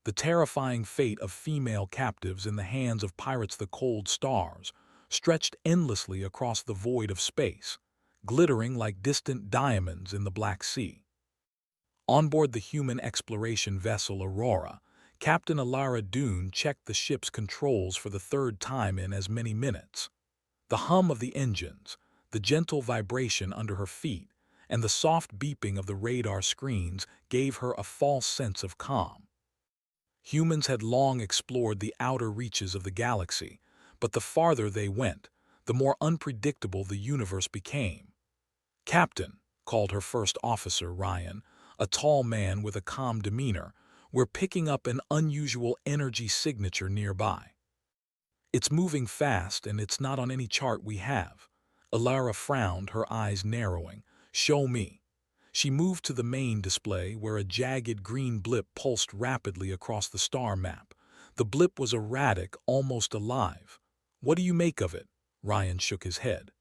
The terrifying fate of female captives in the hands of pirates the cold stars stretched endlessly across the void of space, glittering like distant diamonds in the Black Sea. On board the human exploration vessel Aurora, Captain Alara Dune checked the ship's controls for the third time in as many minutes. The hum of the engines, the gentle vibration under her feet, and the soft beeping of the radar screens gave her a false sense of calm. Humans had long explored the outer reaches of the galaxy, but the farther they went, the more unpredictable the universe became. "Captain," called her first officer, Ryan, a tall man with a calm demeanor, "we're picking up an unusual energy signature nearby." "It's moving fast and it's not on any chart we have." Alara frowned, her eyes narrowing. "Show me." She moved to the main display where a jagged green blip pulsed rapidly across the star map. The blip was erratic, almost alive. "What do you make of it?" Ryan shook his head.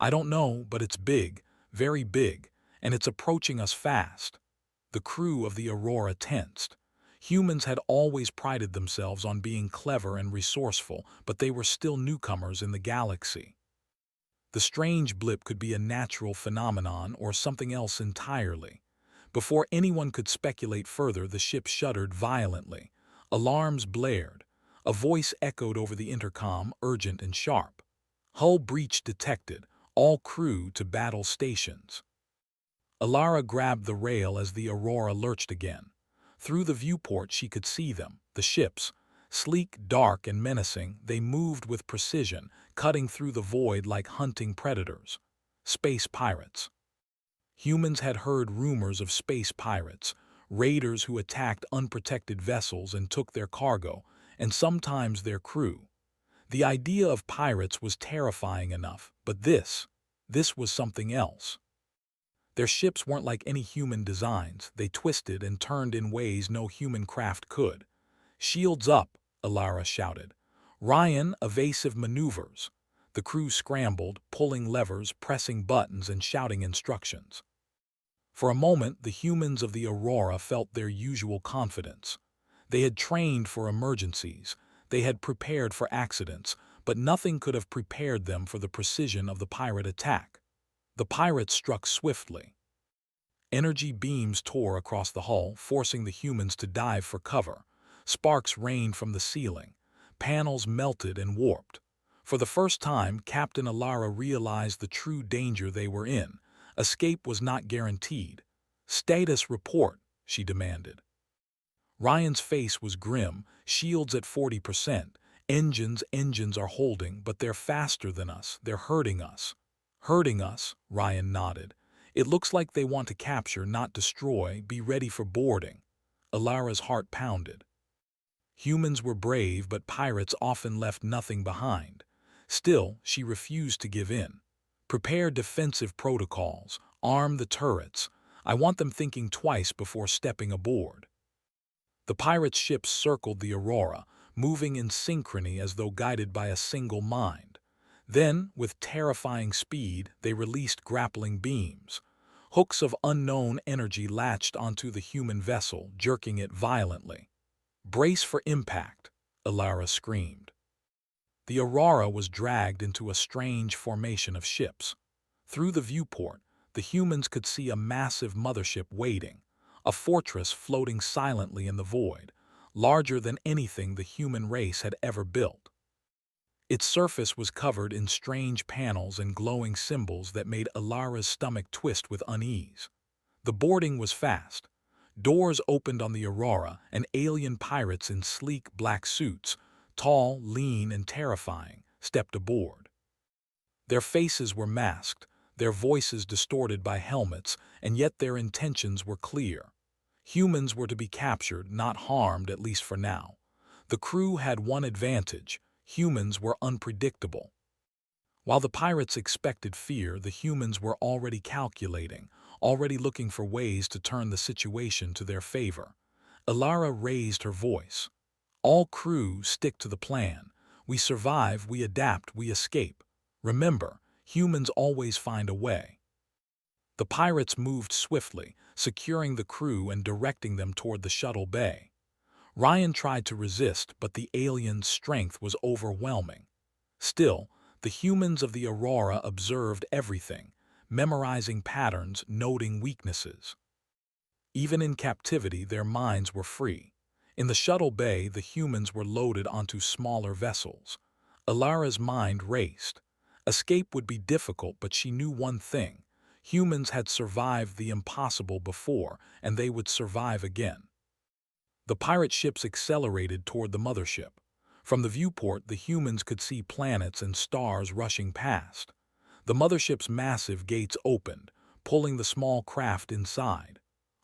"I don't know, but it's big, very big, and it's approaching us fast." The crew of the Aurora tensed. Humans had always prided themselves on being clever and resourceful, but they were still newcomers in the galaxy. The strange blip could be a natural phenomenon or something else entirely. Before anyone could speculate further, the ship shuddered violently. Alarms blared. A voice echoed over the intercom, urgent and sharp. "Hull breach detected. All crew to battle stations." Alara grabbed the rail as the Aurora lurched again. Through the viewport she could see them, the ships. Sleek, dark, and menacing, they moved with precision, cutting through the void like hunting predators. Space pirates. Humans had heard rumors of space pirates, raiders who attacked unprotected vessels and took their cargo, and sometimes their crew. The idea of pirates was terrifying enough, but this was something else. Their ships weren't like any human designs. They twisted and turned in ways no human craft could. "Shields up," Alara shouted. "Ryan, evasive maneuvers." The crew scrambled, pulling levers, pressing buttons, and shouting instructions. For a moment, the humans of the Aurora felt their usual confidence. They had trained for emergencies. They had prepared for accidents, but nothing could have prepared them for the precision of the pirate attack. The pirates struck swiftly. Energy beams tore across the hull, forcing the humans to dive for cover. Sparks rained from the ceiling. Panels melted and warped. For the first time, Captain Alara realized the true danger they were in. Escape was not guaranteed. "Status report," she demanded. Ryan's face was grim. "Shields at 40%. Engines are holding, but they're faster than us. They're hurting us." "Hurting us?" Ryan nodded. "It looks like they want to capture, not destroy. Be ready for boarding." Alara's heart pounded. Humans were brave, but pirates often left nothing behind. Still, she refused to give in. "Prepare defensive protocols. Arm the turrets. I want them thinking twice before stepping aboard." The pirates' ships circled the Aurora, moving in synchrony as though guided by a single mind. Then, with terrifying speed, they released grappling beams. Hooks of unknown energy latched onto the human vessel, jerking it violently. "Brace for impact," Alara screamed. The Aurora was dragged into a strange formation of ships. Through the viewport, the humans could see a massive mothership waiting, a fortress floating silently in the void, larger than anything the human race had ever built. Its surface was covered in strange panels and glowing symbols that made Alara's stomach twist with unease. The boarding was fast. Doors opened on the Aurora, and alien pirates in sleek black suits, tall, lean, and terrifying, stepped aboard. Their faces were masked, their voices distorted by helmets, and yet their intentions were clear. Humans were to be captured, not harmed, at least for now. The crew had one advantage: humans were unpredictable. While the pirates expected fear, the humans were already calculating, already looking for ways to turn the situation to their favor. Alara raised her voice. "All crew, stick to the plan. We survive, we adapt, we escape. Remember, humans always find a way." The pirates moved swiftly, securing the crew and directing them toward the shuttle bay. Ryan tried to resist, but the alien's strength was overwhelming. Still, the humans of the Aurora observed everything, memorizing patterns, noting weaknesses. Even in captivity, their minds were free. In the shuttle bay, the humans were loaded onto smaller vessels. Alara's mind raced. Escape would be difficult, but she knew one thing. Humans had survived the impossible before, and they would survive again. The pirate ships accelerated toward the mothership. From the viewport, the humans could see planets and stars rushing past. The mothership's massive gates opened, pulling the small craft inside.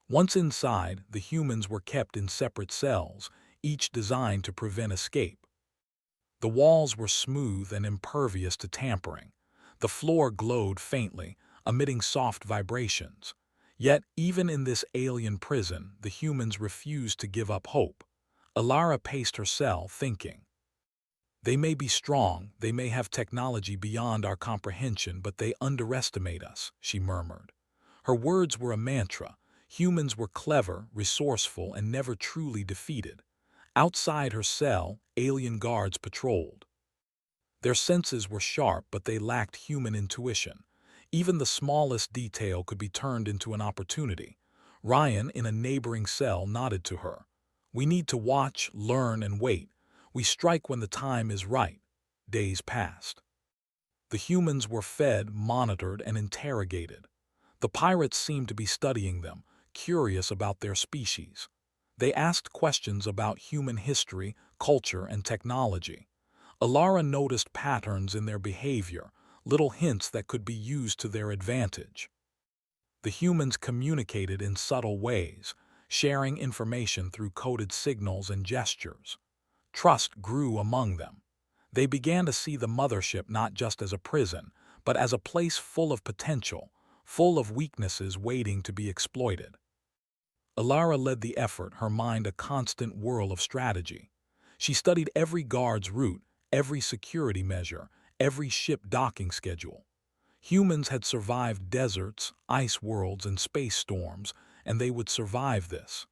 Once inside, the humans were kept in separate cells, each designed to prevent escape. The walls were smooth and impervious to tampering. The floor glowed faintly, emitting soft vibrations. Yet, even in this alien prison, the humans refused to give up hope. Alara paced her cell, thinking. They may be strong, they may have technology beyond our comprehension, but they underestimate us, she murmured. Her words were a mantra. Humans were clever, resourceful, and never truly defeated. Outside her cell, alien guards patrolled. Their senses were sharp, but they lacked human intuition. Even the smallest detail could be turned into an opportunity. Ryan, in a neighboring cell, nodded to her. We need to watch, learn, and wait. We strike when the time is right. Days passed. The humans were fed, monitored, and interrogated. The pirates seemed to be studying them, curious about their species. They asked questions about human history, culture, and technology. Alara noticed patterns in their behavior, little hints that could be used to their advantage. The humans communicated in subtle ways, sharing information through coded signals and gestures. Trust grew among them. They began to see the mothership not just as a prison, but as a place full of potential, full of weaknesses waiting to be exploited. Alara led the effort, her mind a constant whirl of strategy. She studied every guard's route, every security measure, every ship docking schedule. Humans had survived deserts, ice worlds, and space storms, and they would survive this.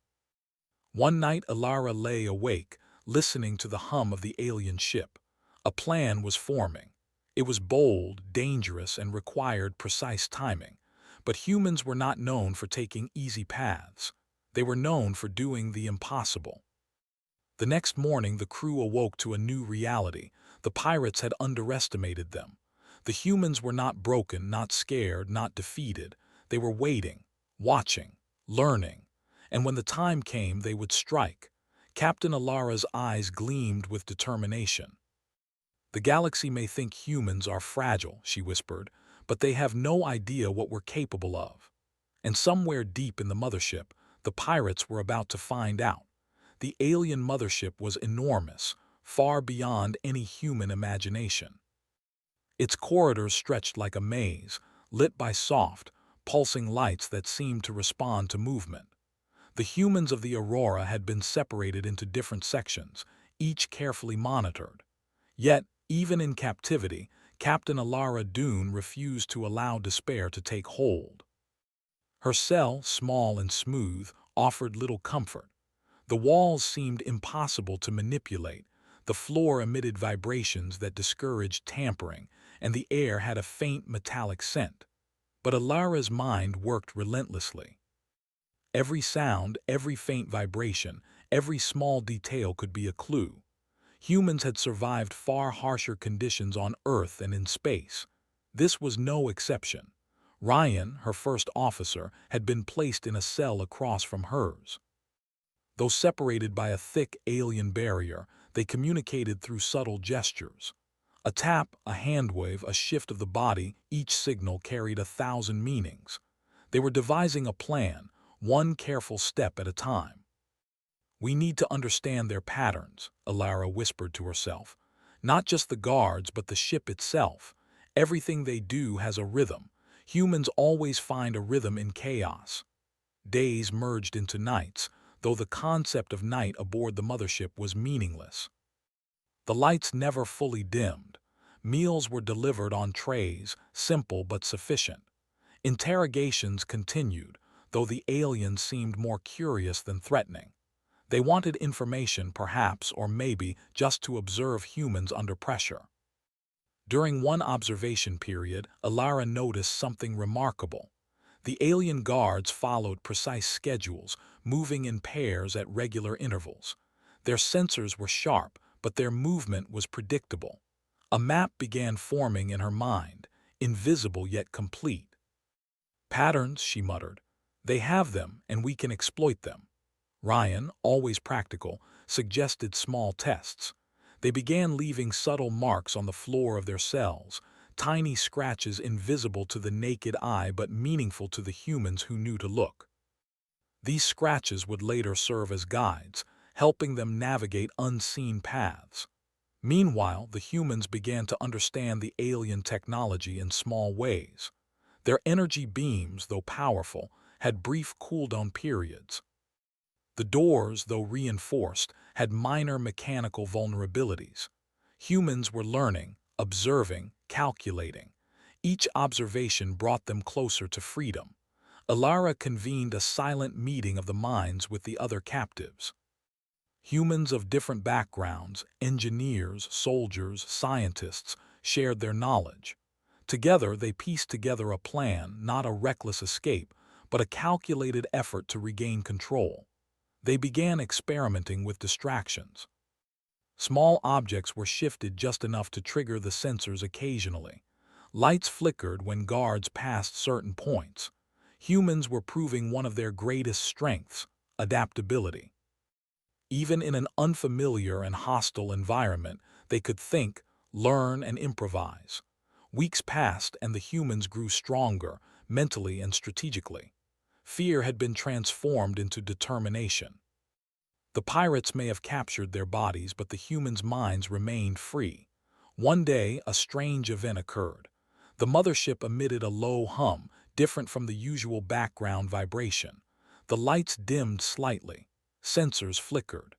One night, Alara lay awake, listening to the hum of the alien ship. A plan was forming. It was bold, dangerous, and required precise timing. But humans were not known for taking easy paths. They were known for doing the impossible. The next morning, the crew awoke to a new reality. The pirates had underestimated them. The humans were not broken, not scared, not defeated. They were waiting, watching, learning. And when the time came, they would strike. Captain Alara's eyes gleamed with determination. The galaxy may think humans are fragile, she whispered, but they have no idea what we're capable of. And somewhere deep in the mothership, the pirates were about to find out. The alien mothership was enormous, far beyond any human imagination. Its corridors stretched like a maze, lit by soft, pulsing lights that seemed to respond to movement. The humans of the Aurora had been separated into different sections, each carefully monitored. Yet, even in captivity, Captain Alara Dune refused to allow despair to take hold. Her cell, small and smooth, offered little comfort. The walls seemed impossible to manipulate, the floor emitted vibrations that discouraged tampering, and the air had a faint metallic scent. But Alara's mind worked relentlessly. Every sound, every faint vibration, every small detail could be a clue. Humans had survived far harsher conditions on Earth and in space. This was no exception. Ryan, her first officer, had been placed in a cell across from hers. Though separated by a thick alien barrier, they communicated through subtle gestures. A tap, a hand wave, a shift of the body, each signal carried 1,000 meanings. They were devising a plan, one careful step at a time. We need to understand their patterns, Alara whispered to herself. Not just the guards, but the ship itself. Everything they do has a rhythm. Humans always find a rhythm in chaos. Days merged into nights, though the concept of night aboard the mothership was meaningless. The lights never fully dimmed. Meals were delivered on trays, simple but sufficient. Interrogations continued, though the aliens seemed more curious than threatening. They wanted information, perhaps, or maybe just to observe humans under pressure. During one observation period, Alara noticed something remarkable. The alien guards followed precise schedules, moving in pairs at regular intervals. Their sensors were sharp, but their movement was predictable. A map began forming in her mind, invisible yet complete. "Patterns," she muttered. "They have them, and we can exploit them." Ryan, always practical, suggested small tests. They began leaving subtle marks on the floor of their cells, tiny scratches invisible to the naked eye but meaningful to the humans who knew to look. These scratches would later serve as guides, helping them navigate unseen paths. Meanwhile, the humans began to understand the alien technology in small ways. Their energy beams, though powerful, had brief cooldown periods. The doors, though reinforced, had minor mechanical vulnerabilities. Humans were learning, observing, calculating. Each observation brought them closer to freedom. Alara convened a silent meeting of the minds with the other captives. Humans of different backgrounds, engineers, soldiers, scientists, shared their knowledge. Together, they pieced together a plan, not a reckless escape, but a calculated effort to regain control. They began experimenting with distractions. Small objects were shifted just enough to trigger the sensors occasionally. Lights flickered when guards passed certain points. Humans were proving one of their greatest strengths, adaptability. Even in an unfamiliar and hostile environment, they could think, learn, and improvise. Weeks passed and the humans grew stronger, mentally and strategically. Fear had been transformed into determination. The pirates may have captured their bodies, but the humans' minds remained free. One day, a strange event occurred. The mothership emitted a low hum, different from the usual background vibration. The lights dimmed slightly. Sensors flickered.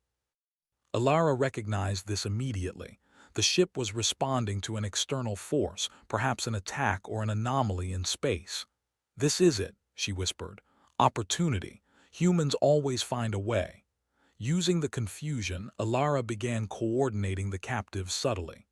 Alara recognized this immediately. The ship was responding to an external force, perhaps an attack or an anomaly in space. "This is it," she whispered. "Opportunity. Humans always find a way." Using the confusion, Alara began coordinating the captives subtly.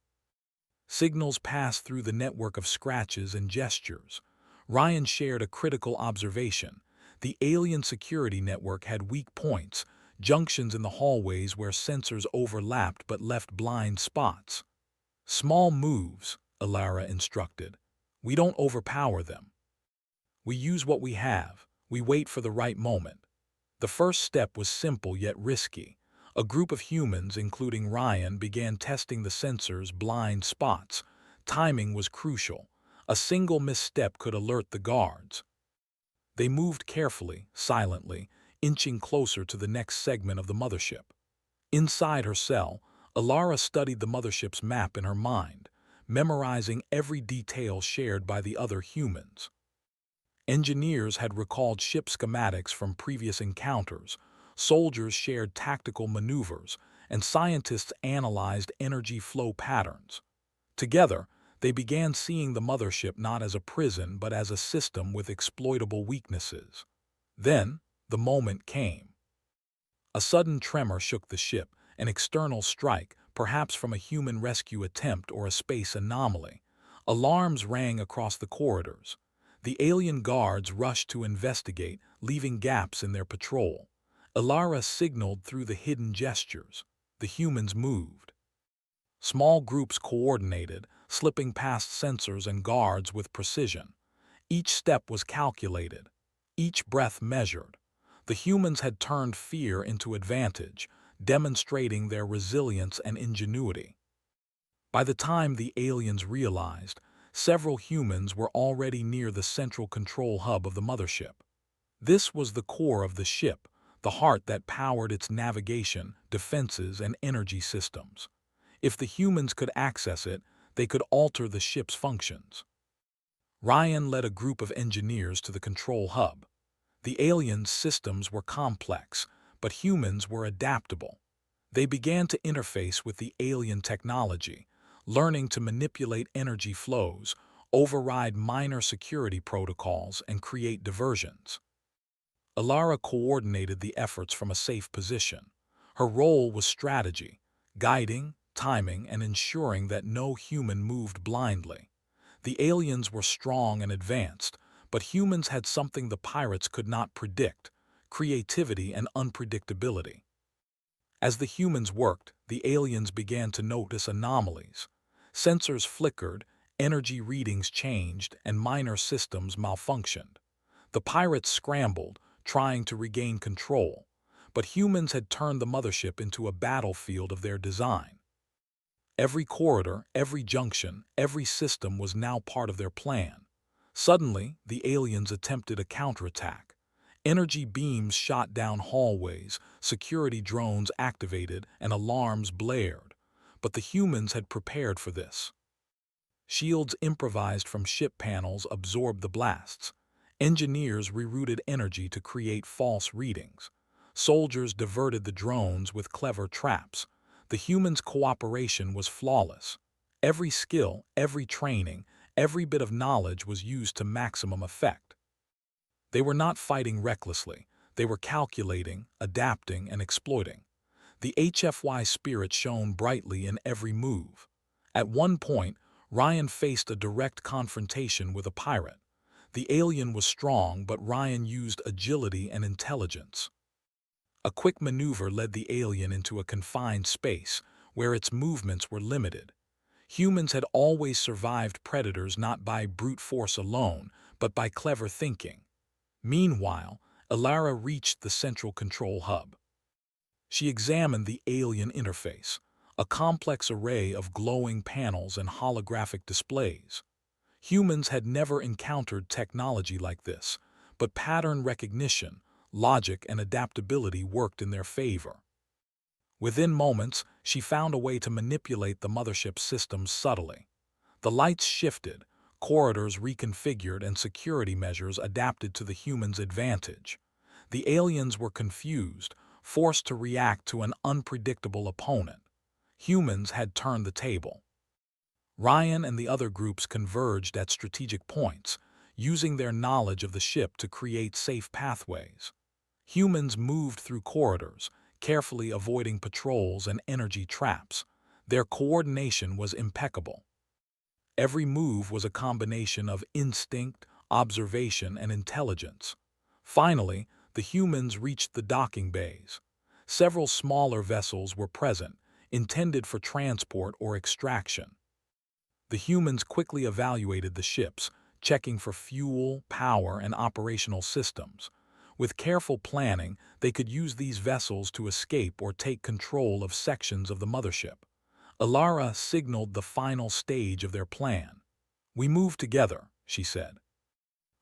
Signals passed through the network of scratches and gestures. Ryan shared a critical observation. The alien security network had weak points, junctions in the hallways where sensors overlapped but left blind spots. "Small moves," Alara instructed. "We don't overpower them. We use what we have. We wait for the right moment." The first step was simple yet risky. A group of humans, including Ryan, began testing the sensors' blind spots. Timing was crucial. A single misstep could alert the guards. They moved carefully, silently, inching closer to the next segment of the mothership. Inside her cell, Alara studied the mothership's map in her mind, memorizing every detail shared by the other humans. Engineers had recalled ship schematics from previous encounters, soldiers shared tactical maneuvers, and scientists analyzed energy flow patterns. Together, they began seeing the mothership not as a prison but as a system with exploitable weaknesses. Then, the moment came. A sudden tremor shook the ship, an external strike, perhaps from a human rescue attempt or a space anomaly. Alarms rang across the corridors. The alien guards rushed to investigate, leaving gaps in their patrol. Alara signaled through the hidden gestures. The humans moved. Small groups coordinated, slipping past sensors and guards with precision. Each step was calculated, each breath measured. The humans had turned fear into advantage, demonstrating their resilience and ingenuity. By the time the aliens realized, several humans were already near the central control hub of the mothership. This was the core of the ship, the heart that powered its navigation, defenses, and energy systems. If the humans could access it, they could alter the ship's functions. Ryan led a group of engineers to the control hub. The aliens' systems were complex, but humans were adaptable. They began to interface with the alien technology, learning to manipulate energy flows, override minor security protocols, and create diversions. Alara coordinated the efforts from a safe position. Her role was strategy, guiding, timing, and ensuring that no human moved blindly. The aliens were strong and advanced, but humans had something the pirates could not predict: creativity and unpredictability. As the humans worked, the aliens began to notice anomalies. Sensors flickered, energy readings changed, and minor systems malfunctioned. The pirates scrambled, trying to regain control, but humans had turned the mothership into a battlefield of their design. Every corridor, every junction, every system was now part of their plan. Suddenly, the aliens attempted a counterattack. Energy beams shot down hallways, security drones activated, and alarms blared. But the humans had prepared for this. Shields improvised from ship panels absorbed the blasts. Engineers rerouted energy to create false readings. Soldiers diverted the drones with clever traps. The humans' cooperation was flawless. Every skill, every training, every bit of knowledge was used to maximum effect. They were not fighting recklessly. They were calculating, adapting, and exploiting. The HFY spirit shone brightly in every move. At one point, Ryan faced a direct confrontation with a pirate. The alien was strong, but Ryan used agility and intelligence. A quick maneuver led the alien into a confined space where its movements were limited. Humans had always survived predators not by brute force alone, but by clever thinking. Meanwhile, Elara reached the central control hub. She examined the alien interface, a complex array of glowing panels and holographic displays. Humans had never encountered technology like this, but pattern recognition, logic, and adaptability worked in their favor. Within moments, she found a way to manipulate the mothership's systems subtly. The lights shifted, corridors reconfigured, and security measures adapted to the humans' advantage. The aliens were confused, forced to react to an unpredictable opponent. Humans had turned the table. Ryan and the other groups converged at strategic points, using their knowledge of the ship to create safe pathways. Humans moved through corridors, carefully avoiding patrols and energy traps. Their coordination was impeccable. Every move was a combination of instinct, observation, and intelligence. Finally, the humans reached the docking bays. Several smaller vessels were present, intended for transport or extraction. The humans quickly evaluated the ships, checking for fuel, power, and operational systems. With careful planning, they could use these vessels to escape or take control of sections of the mothership. Elara signaled the final stage of their plan. "We move together," she said.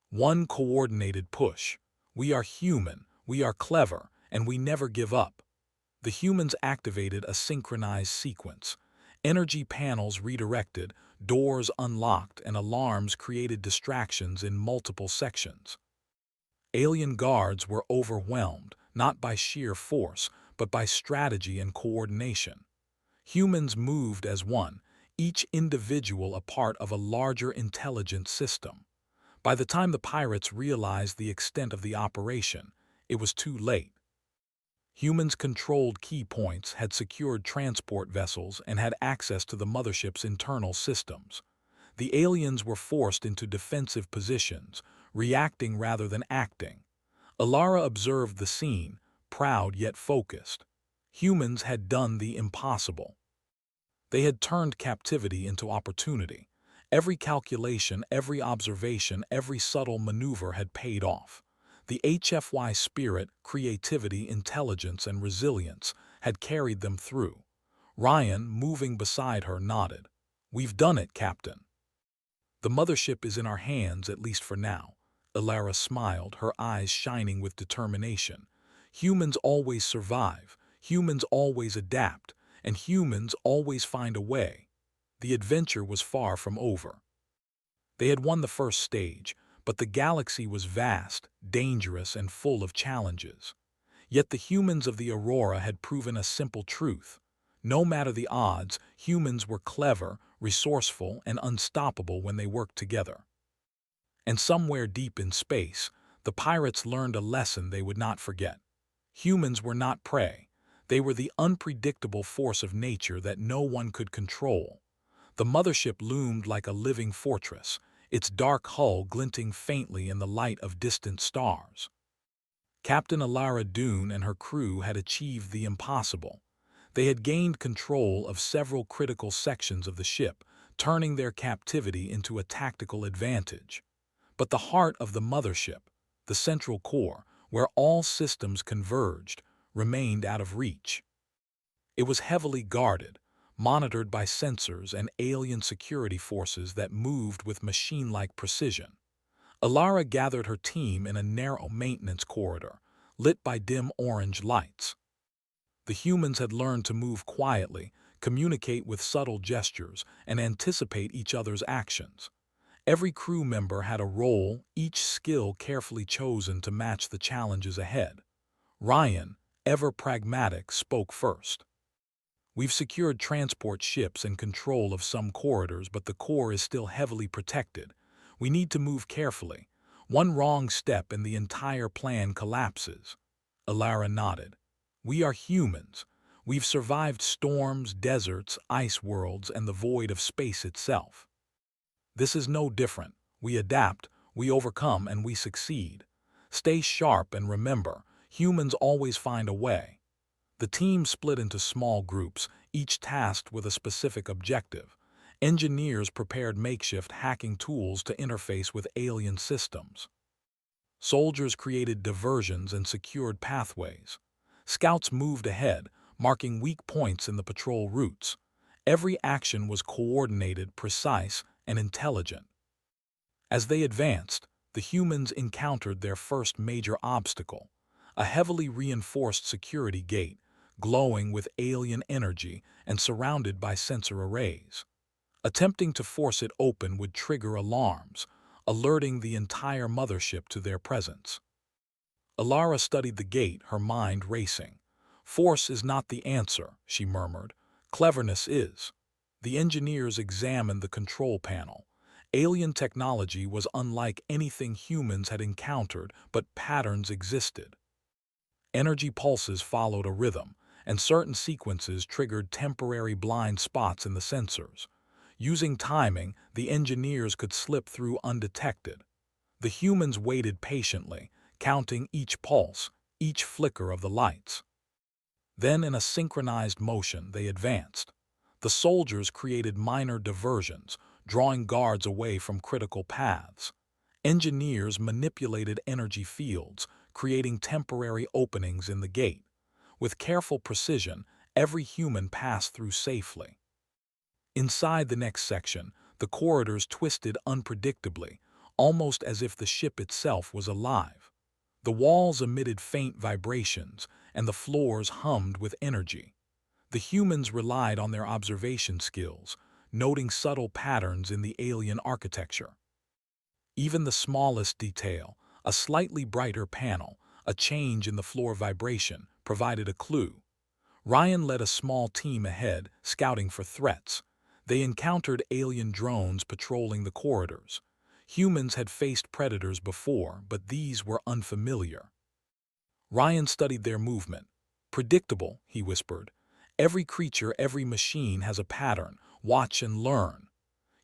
"One coordinated push. We are human, we are clever, and we never give up." The humans activated a synchronized sequence. Energy panels redirected, doors unlocked, and alarms created distractions in multiple sections. Alien guards were overwhelmed, not by sheer force, but by strategy and coordination. Humans moved as one, each individual a part of a larger intelligent system. By the time the pirates realized the extent of the operation, it was too late. Humans controlled key points, had secured transport vessels, and had access to the mothership's internal systems. The aliens were forced into defensive positions, reacting rather than acting. Elara observed the scene, proud yet focused. Humans had done the impossible. They had turned captivity into opportunity. Every calculation, every observation, every subtle maneuver had paid off. The HFY spirit, creativity, intelligence, and resilience had carried them through. Ryan, moving beside her, nodded. "We've done it, Captain." "The mothership is in our hands, at least for now." Elara smiled, her eyes shining with determination. "Humans always survive, humans always adapt, and humans always find a way." The adventure was far from over. They had won the first stage, but the galaxy was vast, dangerous, and full of challenges. Yet the humans of the Aurora had proven a simple truth. No matter the odds, humans were clever, resourceful, and unstoppable when they worked together. And somewhere deep in space, the pirates learned a lesson they would not forget. Humans were not prey. They were the unpredictable force of nature that no one could control. The mothership loomed like a living fortress, its dark hull glinting faintly in the light of distant stars. Captain Alara Dune and her crew had achieved the impossible. They had gained control of several critical sections of the ship, turning their captivity into a tactical advantage. But the heart of the mothership, the central core, where all systems converged, remained out of reach. It was heavily guarded, monitored by sensors and alien security forces that moved with machine-like precision. Alara gathered her team in a narrow maintenance corridor, lit by dim orange lights. The humans had learned to move quietly, communicate with subtle gestures, and anticipate each other's actions. Every crew member had a role, each skill carefully chosen to match the challenges ahead. Ryan, ever pragmatic, spoke first. "We've secured transport ships and control of some corridors, but the core is still heavily protected. We need to move carefully. One wrong step and the entire plan collapses." Alara nodded. "We are humans. We've survived storms, deserts, ice worlds, and the void of space itself. This is no different. We adapt, we overcome, and we succeed. Stay sharp and remember, humans always find a way." The team split into small groups, each tasked with a specific objective. Engineers prepared makeshift hacking tools to interface with alien systems. Soldiers created diversions and secured pathways. Scouts moved ahead, marking weak points in the patrol routes. Every action was coordinated, precise, and intelligent. As they advanced, the humans encountered their first major obstacle, a heavily reinforced security gate, glowing with alien energy and surrounded by sensor arrays. Attempting to force it open would trigger alarms, alerting the entire mothership to their presence. Alara studied the gate, her mind racing. "Force is not the answer," she murmured. "Cleverness is." The engineers examined the control panel. Alien technology was unlike anything humans had encountered, but patterns existed. Energy pulses followed a rhythm, and certain sequences triggered temporary blind spots in the sensors. Using timing, the engineers could slip through undetected. The humans waited patiently, counting each pulse, each flicker of the lights. Then, in a synchronized motion, they advanced. The soldiers created minor diversions, drawing guards away from critical paths. Engineers manipulated energy fields, creating temporary openings in the gate. With careful precision, every human passed through safely. Inside the next section, the corridors twisted unpredictably, almost as if the ship itself was alive. The walls emitted faint vibrations, and the floors hummed with energy. The humans relied on their observation skills, noting subtle patterns in the alien architecture. Even the smallest detail, a slightly brighter panel, a change in the floor vibration, provided a clue. Ryan led a small team ahead, scouting for threats. They encountered alien drones patrolling the corridors. Humans had faced predators before, but these were unfamiliar. Ryan studied their movement. "Predictable," he whispered. "Every creature, every machine has a pattern. Watch and learn."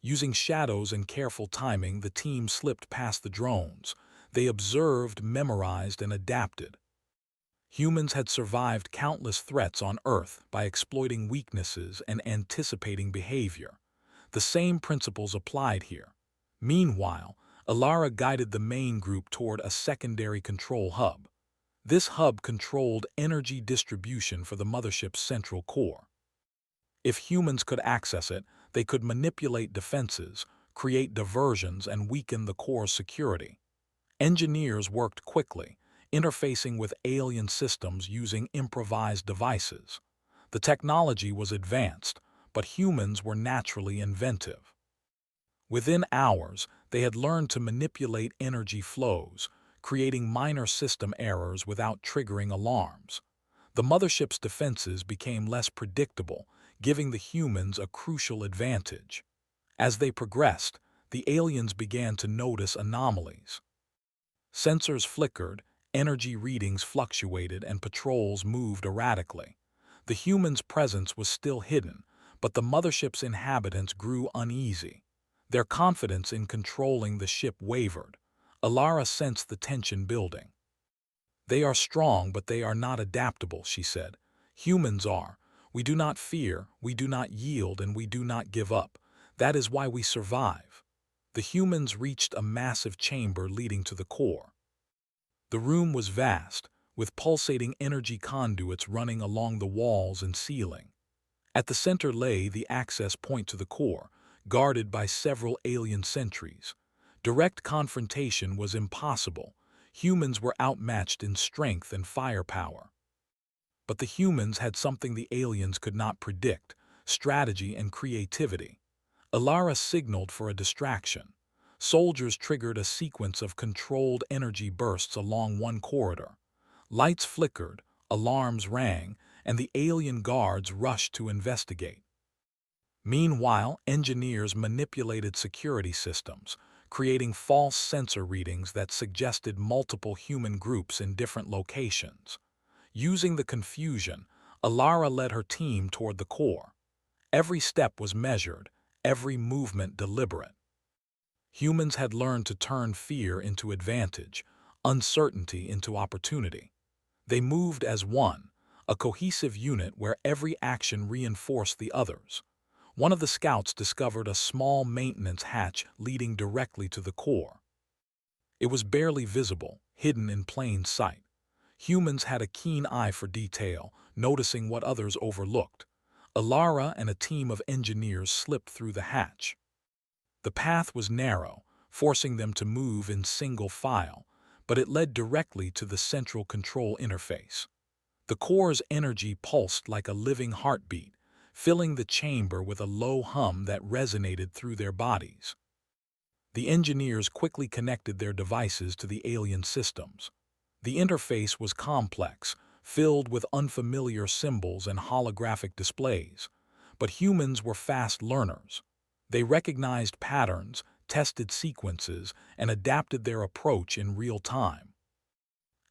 Using shadows and careful timing, the team slipped past the drones. They observed, memorized, and adapted. Humans had survived countless threats on Earth by exploiting weaknesses and anticipating behavior. The same principles applied here. Meanwhile, Alara guided the main group toward a secondary control hub. This hub controlled energy distribution for the mothership's central core. If humans could access it, they could manipulate defenses, create diversions, and weaken the core's security. Engineers worked quickly, interfacing with alien systems using improvised devices. The technology was advanced, but humans were naturally inventive. Within hours, they had learned to manipulate energy flows, creating minor system errors without triggering alarms. The mothership's defenses became less predictable, giving the humans a crucial advantage. As they progressed, the aliens began to notice anomalies. Sensors flickered, energy readings fluctuated, and patrols moved erratically. The humans' presence was still hidden, but the mothership's inhabitants grew uneasy. Their confidence in controlling the ship wavered. Alara sensed the tension building. "They are strong, but they are not adaptable," she said. "Humans are. We do not fear, we do not yield, and we do not give up. That is why we survive." The humans reached a massive chamber leading to the core. The room was vast, with pulsating energy conduits running along the walls and ceiling. At the center lay the access point to the core, guarded by several alien sentries. Direct confrontation was impossible. Humans were outmatched in strength and firepower. But the humans had something the aliens could not predict: strategy and creativity. Alara signaled for a distraction. Soldiers triggered a sequence of controlled energy bursts along one corridor. Lights flickered, alarms rang, and the alien guards rushed to investigate. Meanwhile, engineers manipulated security systems, creating false sensor readings that suggested multiple human groups in different locations. Using the confusion, Alara led her team toward the core. Every step was measured, every movement deliberate. Humans had learned to turn fear into advantage, uncertainty into opportunity. They moved as one, a cohesive unit where every action reinforced the others. One of the scouts discovered a small maintenance hatch leading directly to the core. It was barely visible, hidden in plain sight. Humans had a keen eye for detail, noticing what others overlooked. Alara and a team of engineers slipped through the hatch. The path was narrow, forcing them to move in single file, but it led directly to the central control interface. The core's energy pulsed like a living heartbeat, filling the chamber with a low hum that resonated through their bodies. The engineers quickly connected their devices to the alien systems. The interface was complex, filled with unfamiliar symbols and holographic displays. But humans were fast learners. They recognized patterns, tested sequences, and adapted their approach in real time.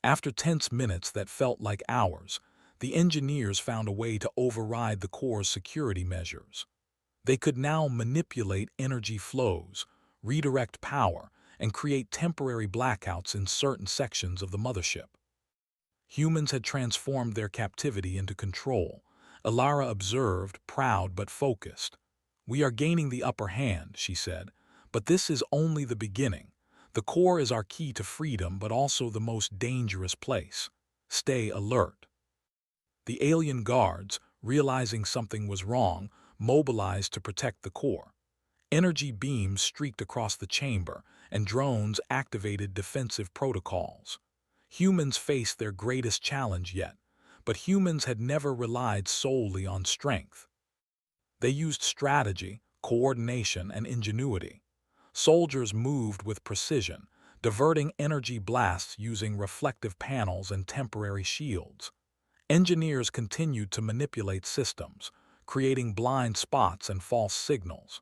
After tense minutes that felt like hours, the engineers found a way to override the core's security measures. They could now manipulate energy flows, redirect power, and create temporary blackouts in certain sections of the mothership. Humans had transformed their captivity into control. Alara observed, proud but focused. "We are gaining the upper hand," she said, "but this is only the beginning. The core is our key to freedom, but also the most dangerous place. Stay alert." The alien guards, realizing something was wrong, mobilized to protect the core. Energy beams streaked across the chamber, and drones activated defensive protocols. Humans faced their greatest challenge yet, but humans had never relied solely on strength. They used strategy, coordination, and ingenuity. Soldiers moved with precision, diverting energy blasts using reflective panels and temporary shields. Engineers continued to manipulate systems, creating blind spots and false signals.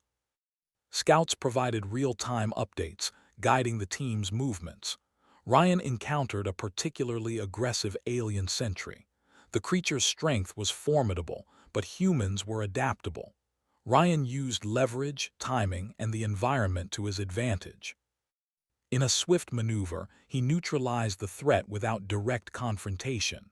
Scouts provided real-time updates, guiding the team's movements. Ryan encountered a particularly aggressive alien sentry. The creature's strength was formidable, but humans were adaptable. Ryan used leverage, timing, and the environment to his advantage. In a swift maneuver, he neutralized the threat without direct confrontation.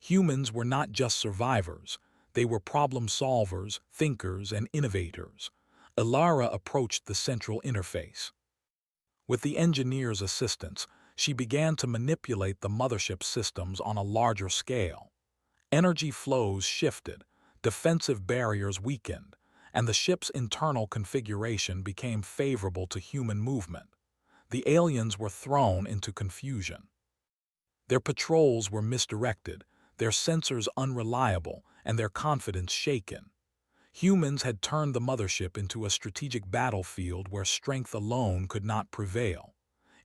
Humans were not just survivors, they were problem solvers, thinkers, and innovators. Alara approached the central interface. With the engineer's assistance, she began to manipulate the mothership systems on a larger scale. Energy flows shifted, defensive barriers weakened, and the ship's internal configuration became favorable to human movement. The aliens were thrown into confusion. Their patrols were misdirected, their sensors unreliable, and their confidence shaken. Humans had turned the mothership into a strategic battlefield where strength alone could not prevail.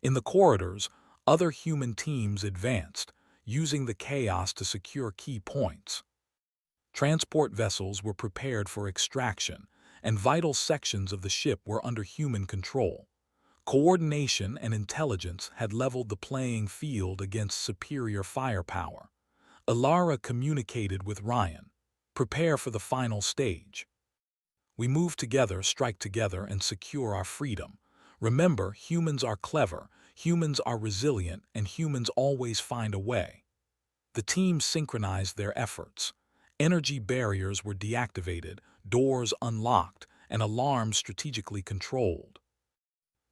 In the corridors, other human teams advanced, using the chaos to secure key points. Transport vessels were prepared for extraction, and vital sections of the ship were under human control. Coordination and intelligence had leveled the playing field against superior firepower. Alara communicated with Ryan. Prepare for the final stage. We move together, strike together, and secure our freedom. Remember, humans are clever, humans are resilient, and humans always find a way. The team synchronized their efforts. Energy barriers were deactivated, doors unlocked, and alarms strategically controlled.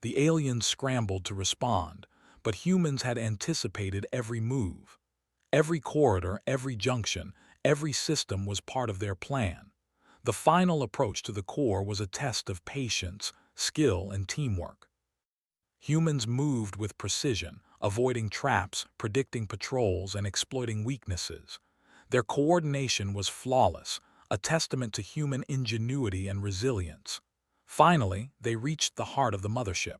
The aliens scrambled to respond, but humans had anticipated every move. Every corridor, every junction, every system was part of their plan. The final approach to the core was a test of patience, skill, and teamwork. Humans moved with precision, avoiding traps, predicting patrols, and exploiting weaknesses. Their coordination was flawless, a testament to human ingenuity and resilience. Finally, they reached the heart of the mothership.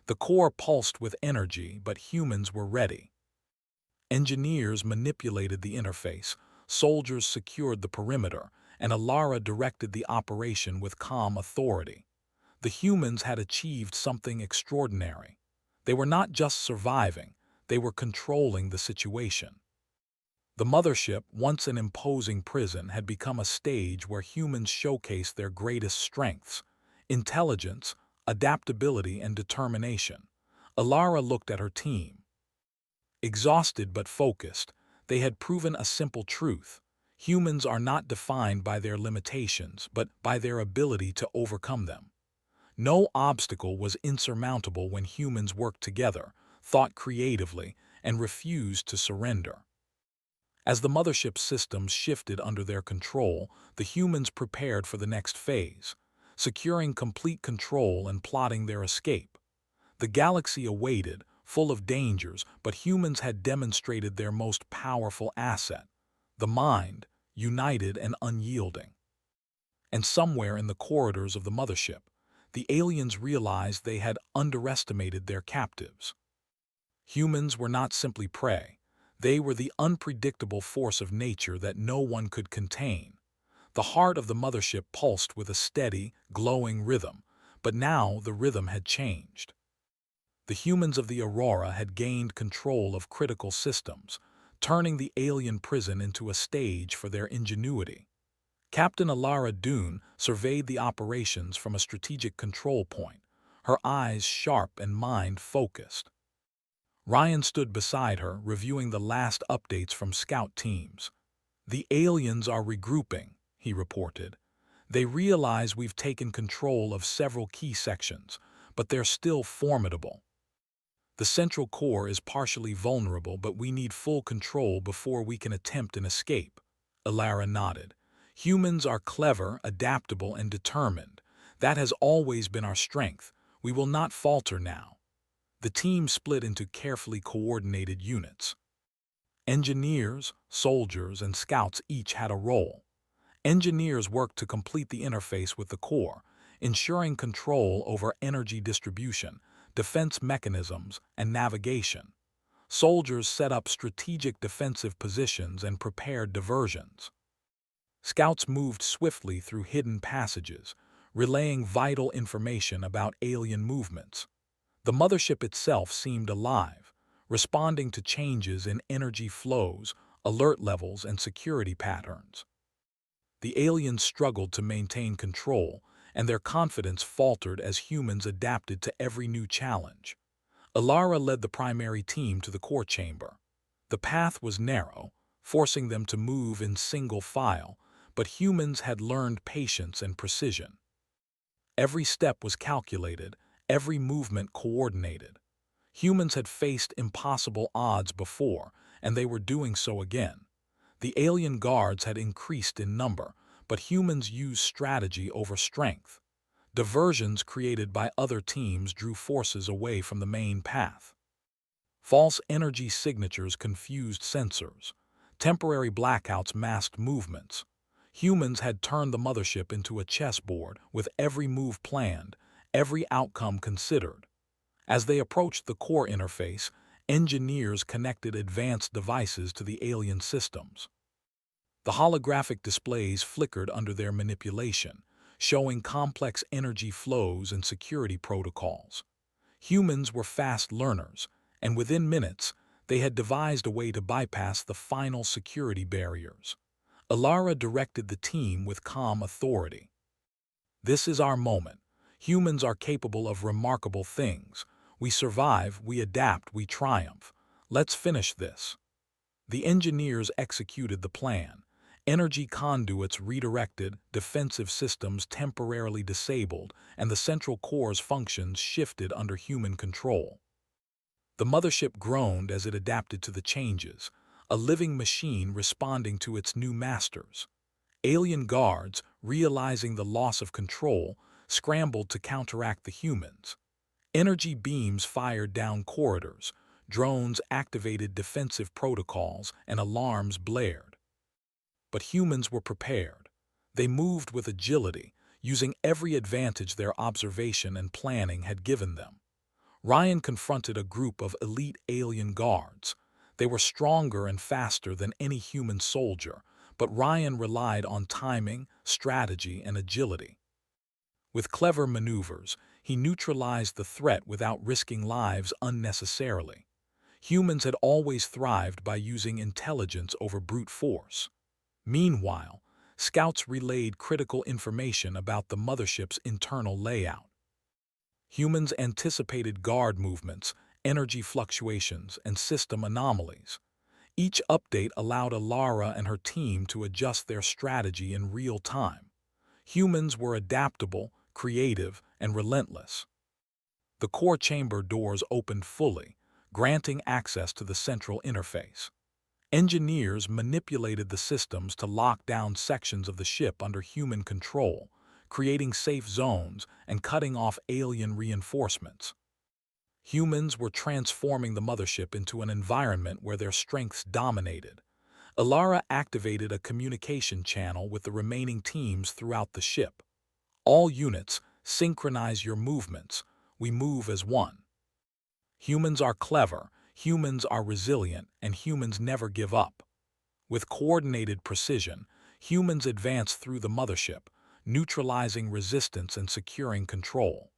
The core pulsed with energy, but humans were ready. Engineers manipulated the interface, soldiers secured the perimeter, and Alara directed the operation with calm authority. The humans had achieved something extraordinary. They were not just surviving, they were controlling the situation. The mothership, once an imposing prison, had become a stage where humans showcased their greatest strengths: intelligence, adaptability, and determination. Alara looked at her team. Exhausted but focused, they had proven a simple truth. Humans are not defined by their limitations, but by their ability to overcome them. No obstacle was insurmountable when humans worked together, thought creatively, and refused to surrender. As the mothership systems shifted under their control, the humans prepared for the next phase, securing complete control and plotting their escape. The galaxy awaited, full of dangers, but humans had demonstrated their most powerful asset: the mind, united and unyielding. And somewhere in the corridors of the mothership, the aliens realized they had underestimated their captives. Humans were not simply prey. They were the unpredictable force of nature that no one could contain. The heart of the mothership pulsed with a steady, glowing rhythm, but now the rhythm had changed. The humans of the Aurora had gained control of critical systems, turning the alien prison into a stage for their ingenuity. Captain Alara Dune surveyed the operations from a strategic control point, her eyes sharp and mind focused. Ryan stood beside her, reviewing the last updates from scout teams. "The aliens are regrouping," he reported. "They realize we've taken control of several key sections, but they're still formidable. The central core is partially vulnerable, but we need full control before we can attempt an escape." Alara nodded. "Humans are clever, adaptable, and determined. That has always been our strength. We will not falter now." The team split into carefully coordinated units. Engineers, soldiers, and scouts each had a role. Engineers worked to complete the interface with the core, ensuring control over energy distribution, defense mechanisms, and navigation. Soldiers set up strategic defensive positions and prepared diversions. Scouts moved swiftly through hidden passages, relaying vital information about alien movements. The mothership itself seemed alive, responding to changes in energy flows, alert levels, and security patterns. The aliens struggled to maintain control, and their confidence faltered as humans adapted to every new challenge. Alara led the primary team to the core chamber. The path was narrow, forcing them to move in single file, but humans had learned patience and precision. Every step was calculated, every movement coordinated. Humans had faced impossible odds before, and they were doing so again. The alien guards had increased in number, but humans used strategy over strength. Diversions created by other teams drew forces away from the main path. False energy signatures confused sensors. Temporary blackouts masked movements. Humans had turned the mothership into a chessboard, with every move planned, every outcome considered. As they approached the core interface, engineers connected advanced devices to the alien systems. The holographic displays flickered under their manipulation, showing complex energy flows and security protocols. Humans were fast learners, and within minutes, they had devised a way to bypass the final security barriers. Alara directed the team with calm authority. "This is our moment. Humans are capable of remarkable things. We survive, we adapt, we triumph. Let's finish this." The engineers executed the plan. Energy conduits redirected, defensive systems temporarily disabled, and the central core's functions shifted under human control. The mothership groaned as it adapted to the changes, a living machine responding to its new masters. Alien guards, realizing the loss of control, scrambled to counteract the humans. Energy beams fired down corridors, drones activated defensive protocols, and alarms blared. But humans were prepared. They moved with agility, using every advantage their observation and planning had given them. Ryan confronted a group of elite alien guards. They were stronger and faster than any human soldier, but Ryan relied on timing, strategy, and agility. With clever maneuvers, he neutralized the threat without risking lives unnecessarily. Humans had always thrived by using intelligence over brute force. Meanwhile, scouts relayed critical information about the mothership's internal layout. Humans anticipated guard movements, energy fluctuations, and system anomalies. Each update allowed Alara and her team to adjust their strategy in real time. Humans were adaptable, creative, and relentless. The core chamber doors opened fully, granting access to the central interface. Engineers manipulated the systems to lock down sections of the ship under human control, creating safe zones and cutting off alien reinforcements. Humans were transforming the mothership into an environment where their strengths dominated. Alara activated a communication channel with the remaining teams throughout the ship. "All units, synchronize your movements. We move as one. Humans are clever, humans are resilient, and humans never give up." With coordinated precision, humans advance through the mothership, neutralizing resistance and securing control.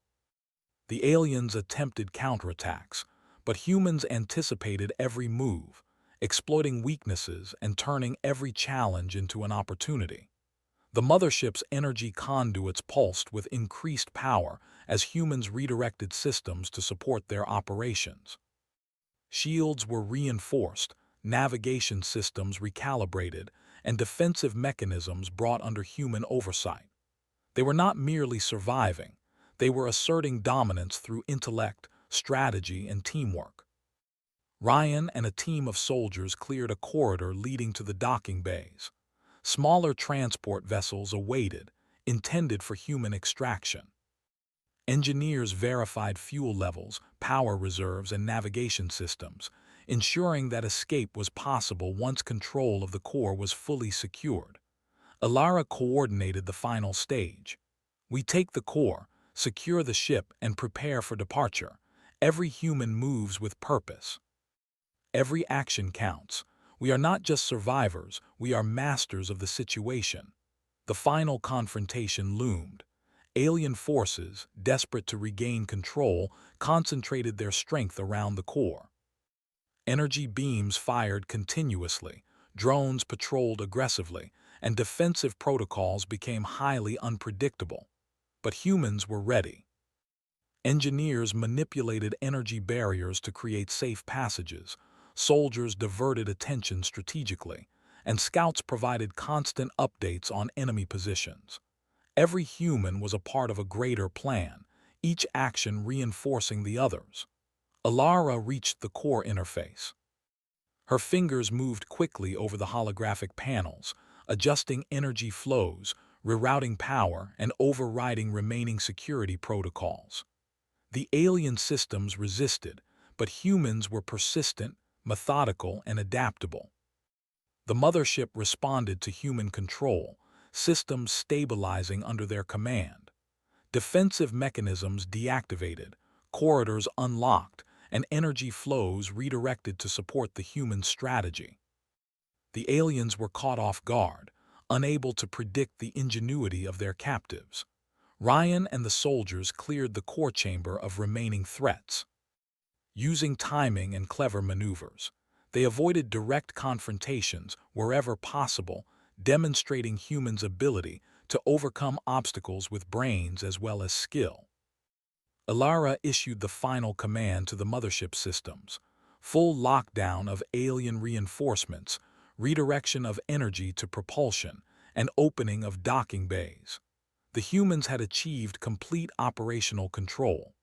The aliens attempted counterattacks, but humans anticipated every move, exploiting weaknesses and turning every challenge into an opportunity. The mothership's energy conduits pulsed with increased power as humans redirected systems to support their operations. Shields were reinforced, navigation systems recalibrated, and defensive mechanisms brought under human oversight. They were not merely surviving, they were asserting dominance through intellect, strategy, and teamwork. Ryan and a team of soldiers cleared a corridor leading to the docking bays. Smaller transport vessels awaited, intended for human extraction. Engineers verified fuel levels, power reserves, and navigation systems, ensuring that escape was possible once control of the core was fully secured. Alara coordinated the final stage. "We take the core, secure the ship, and prepare for departure. Every human moves with purpose. Every action counts. We are not just survivors, we are masters of the situation." The final confrontation loomed. Alien forces, desperate to regain control, concentrated their strength around the core. Energy beams fired continuously, drones patrolled aggressively, and defensive protocols became highly unpredictable. But humans were ready. Engineers manipulated energy barriers to create safe passages, soldiers diverted attention strategically, and scouts provided constant updates on enemy positions. Every human was a part of a greater plan, each action reinforcing the others. Alara reached the core interface. Her fingers moved quickly over the holographic panels, adjusting energy flows, rerouting power, and overriding remaining security protocols. The alien systems resisted, but humans were persistent, methodical, and adaptable. The mothership responded to human control, systems stabilizing under their command. Defensive mechanisms deactivated, corridors unlocked, and energy flows redirected to support the human strategy. The aliens were caught off guard, unable to predict the ingenuity of their captives. Ryan and the soldiers cleared the core chamber of remaining threats. Using timing and clever maneuvers, they avoided direct confrontations wherever possible, demonstrating humans' ability to overcome obstacles with brains as well as skill. Alara issued the final command to the mothership systems: full lockdown of alien reinforcements, redirection of energy to propulsion, and opening of docking bays. The humans had achieved complete operational control.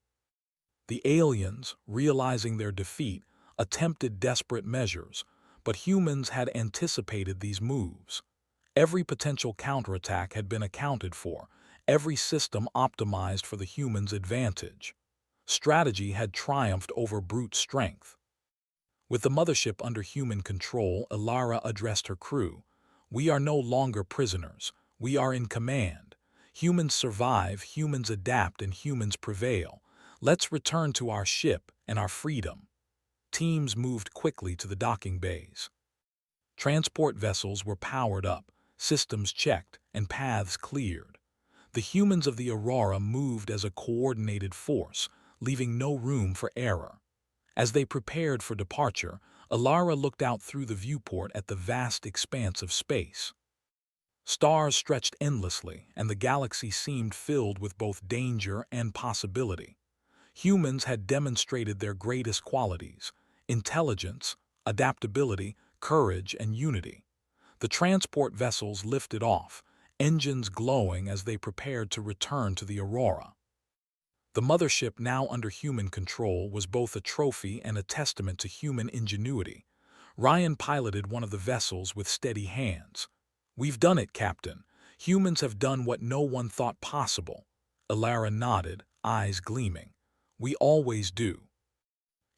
The aliens, realizing their defeat, attempted desperate measures, but humans had anticipated these moves. Every potential counterattack had been accounted for, every system optimized for the humans' advantage. Strategy had triumphed over brute strength. With the mothership under human control, Alara addressed her crew. "We are no longer prisoners. We are in command. Humans survive, humans adapt, and humans prevail. Let's return to our ship and our freedom." Teams moved quickly to the docking bays. Transport vessels were powered up, systems checked, and paths cleared. The humans of the Aurora moved as a coordinated force, leaving no room for error. As they prepared for departure, Alara looked out through the viewport at the vast expanse of space. Stars stretched endlessly, and the galaxy seemed filled with both danger and possibility. Humans had demonstrated their greatest qualities: intelligence, adaptability, courage, and unity. The transport vessels lifted off, engines glowing as they prepared to return to the Aurora. The mothership, now under human control, was both a trophy and a testament to human ingenuity. Ryan piloted one of the vessels with steady hands. "We've done it, Captain. Humans have done what no one thought possible." Alara nodded, eyes gleaming. "We always do.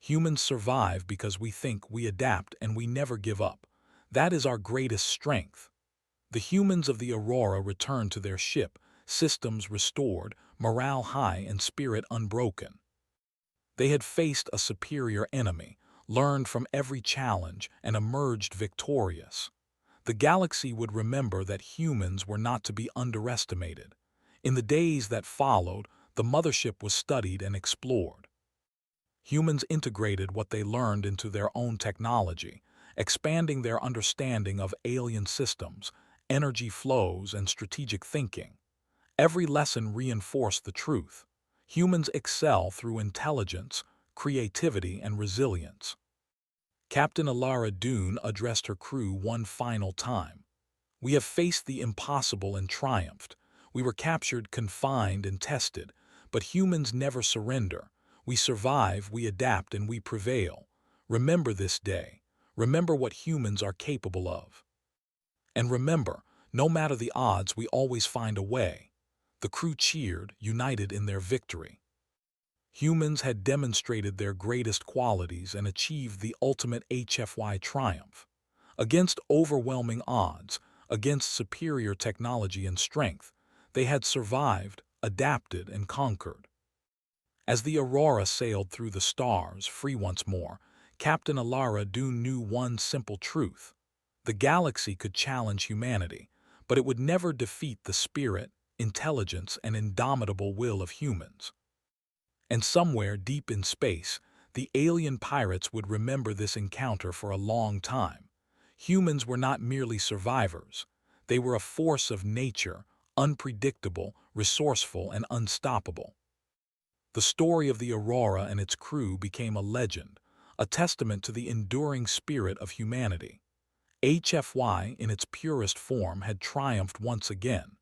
Humans survive because we think, we adapt, and we never give up. That is our greatest strength." The humans of the Aurora returned to their ship, systems restored, morale high, and spirit unbroken. They had faced a superior enemy, learned from every challenge, and emerged victorious. The galaxy would remember that humans were not to be underestimated. In the days that followed, the mothership was studied and explored. Humans integrated what they learned into their own technology, expanding their understanding of alien systems, energy flows, and strategic thinking. Every lesson reinforced the truth: humans excel through intelligence, creativity, and resilience. Captain Alara Dune addressed her crew one final time. "We have faced the impossible and triumphed. We were captured, confined, and tested, but humans never surrender. We survive, we adapt, and we prevail. Remember this day. Remember what humans are capable of. And remember, no matter the odds, we always find a way." The crew cheered, united in their victory. Humans had demonstrated their greatest qualities and achieved the ultimate HFY triumph. Against overwhelming odds, against superior technology and strength, they had survived, adapted, and conquered. As the Aurora sailed through the stars, free once more, Captain Alara Dune knew one simple truth: the galaxy could challenge humanity, but it would never defeat the spirit, intelligence, and indomitable will of humans. And somewhere deep in space, the alien pirates would remember this encounter for a long time. Humans were not merely survivors. They were a force of nature, unpredictable, resourceful, and unstoppable. The story of the Aurora and its crew became a legend, a testament to the enduring spirit of humanity. HFY, in its purest form, had triumphed once again.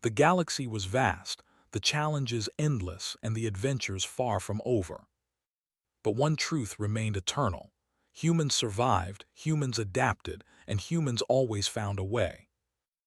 The galaxy was vast, the challenges endless, and the adventures far from over. But one truth remained eternal: humans survived, humans adapted, and humans always found a way.